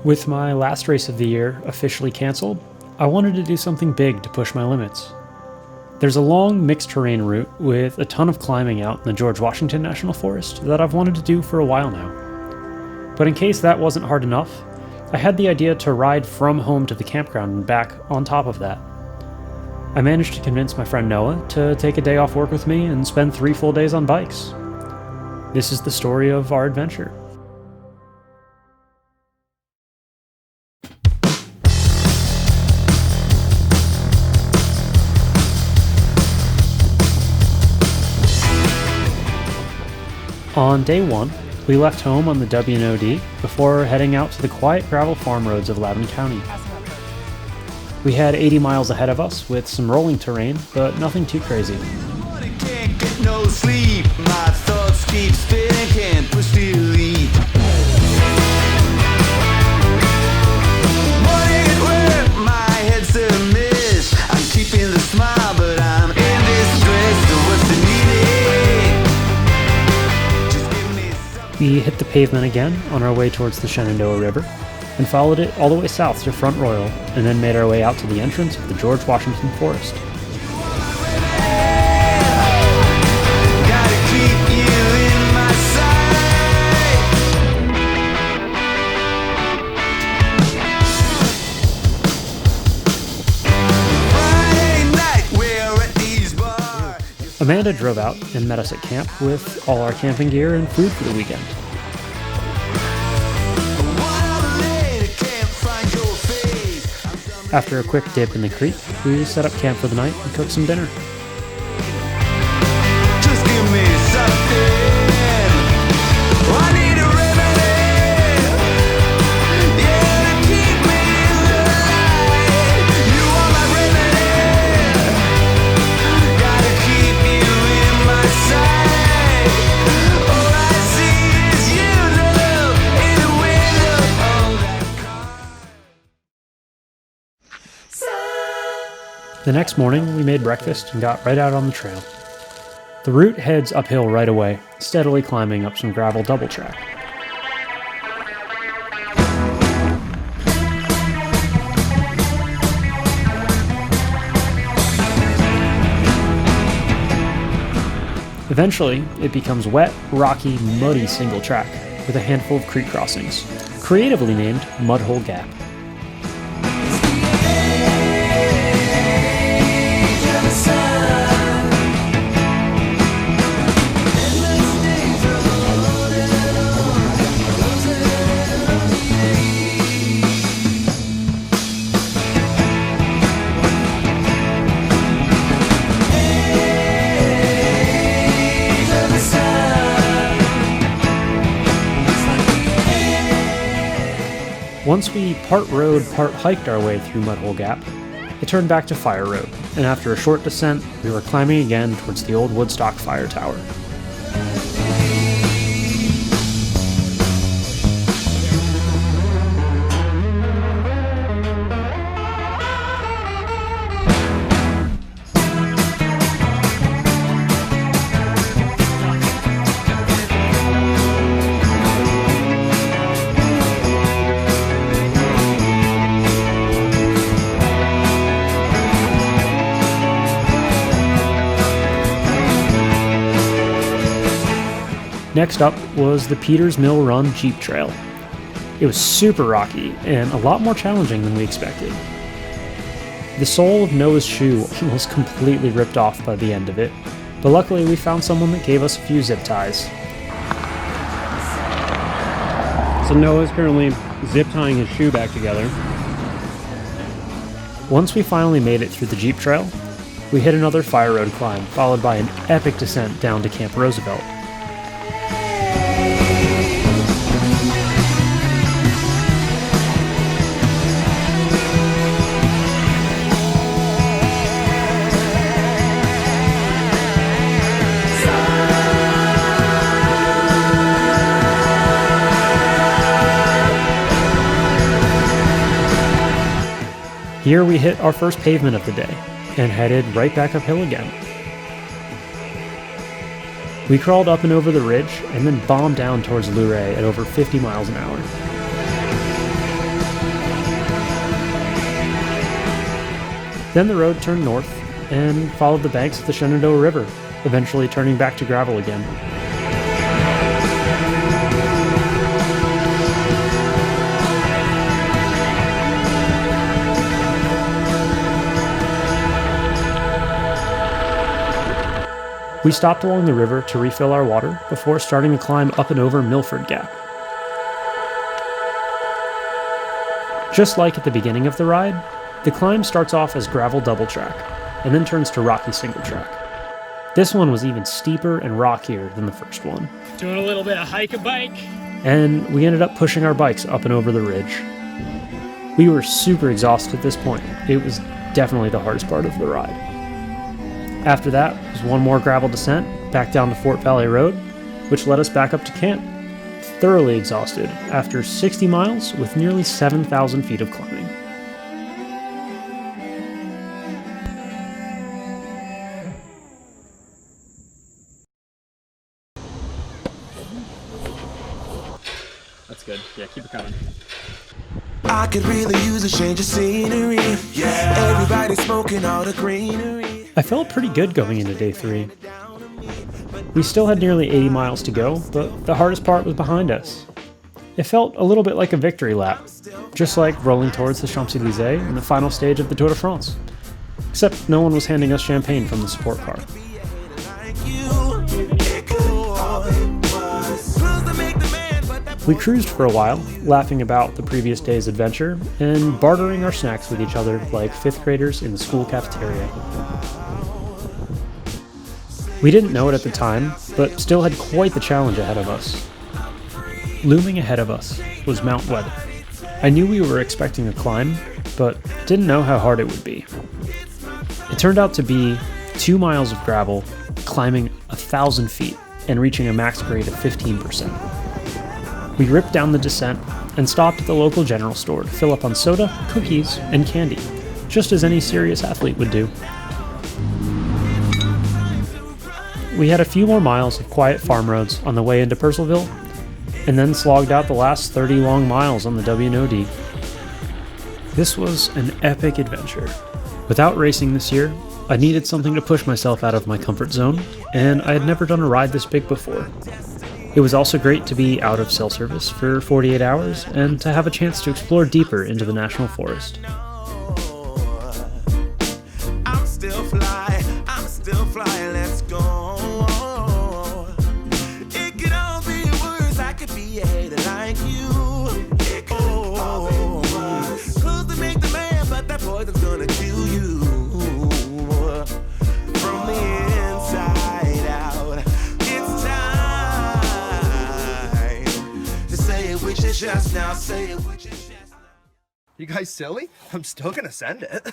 With my last race of the year officially canceled, I wanted to do something big to push my limits. There's a long mixed terrain route with a ton of climbing out in the George Washington National Forest that I've wanted to do for a while now. But in case that wasn't hard enough, I had the idea to ride from home to the campground and back on top of that. I managed to convince my friend Noah to take a day off work with me and spend 3 full days on bikes. This is the story of our adventure. On day 1, we left home on the W&OD before heading out to the quiet gravel farm roads of Loudoun County. We had 80 miles ahead of us with some rolling terrain, but nothing too crazy. Can't get no sleep. My thoughts keep spinning, can't push delete. Morning at work, my head's a mess. I'm keeping the smile, but I'm in distress. So what's the need? Just give me something. We hit the pavement again on our way towards the Shenandoah River and followed it all the way south to Front Royal and then made our way out to the entrance of the George Washington Forest. Gotta keep you in my sight. Friday night, we're at these bars. Amanda drove out and met us at camp with all our camping gear and food for the weekend. After a quick dip in the creek, we set up camp for the night and cooked some dinner. Just give me something. I need a remedy. Yeah, to keep me alive. You are my remedy. Gotta keep you in my sight. All I see is you, love, in the window of that car. The next morning, we made breakfast and got right out on the trail. The route heads uphill right away, steadily climbing up some gravel double track. Eventually, it becomes wet, rocky, muddy single track with a handful of creek crossings, creatively named Mudhole Gap. Once we part rode, part hiked our way through Mudhole Gap, it turned back to Fire Road, and after a short descent, we were climbing again towards the old Woodstock Fire Tower. Next up was the Peters Mill Run Jeep Trail. It was super rocky and a lot more challenging than we expected. The sole of Noah's shoe was completely ripped off by the end of it, but luckily we found someone that gave us a few zip ties. So Noah's currently zip tying his shoe back together. Once we finally made it through the Jeep Trail, we hit another fire road climb, followed by an epic descent down to Camp Roosevelt. Here we hit our first pavement of the day and headed right back uphill again. We crawled up and over the ridge and then bombed down towards Luray at over 50 miles an hour. Then the road turned north and followed the banks of the Shenandoah River, eventually turning back to gravel again. We stopped along the river to refill our water before starting the climb up and over Milford Gap. Just like at the beginning of the ride, the climb starts off as gravel double track, and then turns to rocky single track. This one was even steeper and rockier than the first one. Doing a little bit of hike-a-bike. And we ended up pushing our bikes up and over the ridge. We were super exhausted at this point. It was definitely the hardest part of the ride. After that was one more gravel descent back down to Fort Valley Road, which led us back up to camp, thoroughly exhausted after 60 miles with nearly 7,000 feet of climbing. That's good. Yeah, keep it coming. I could really use a change of scenery. Yeah, everybody smoking all the greenery. I felt pretty good going into day 3. We still had nearly 80 miles to go, but the hardest part was behind us. It felt a little bit like a victory lap, just like rolling towards the Champs-Élysées in the final stage of the Tour de France. Except no one was handing us champagne from the support car. We cruised for a while, laughing about the previous day's adventure, and bartering our snacks with each other like 5th graders in the school cafeteria. We didn't know it at the time, but still had quite the challenge ahead of us. Looming ahead of us was Mount Webb. I knew we were expecting a climb, but didn't know how hard it would be. It turned out to be 2 miles of gravel, climbing 1,000 feet, and reaching a max grade of 15%. We ripped down the descent and stopped at the local general store to fill up on soda, cookies, and candy, just as any serious athlete would do. We had a few more miles of quiet farm roads on the way into Purcellville, and then slogged out the last 30 long miles on the W&OD. This was an epic adventure. Without racing this year, I needed something to push myself out of my comfort zone, and I had never done a ride this big before. It was also great to be out of cell service for 48 hours and to have a chance to explore deeper into the national forest. I'm still fly, let's go. It could all be worse, I could be a hater like you. It could all be worse. Clothes to make the man, but that poison's gonna kill you. From the inside out, it's time to say it with your chest now, say it with your chest now. You guys silly? I'm still gonna send it.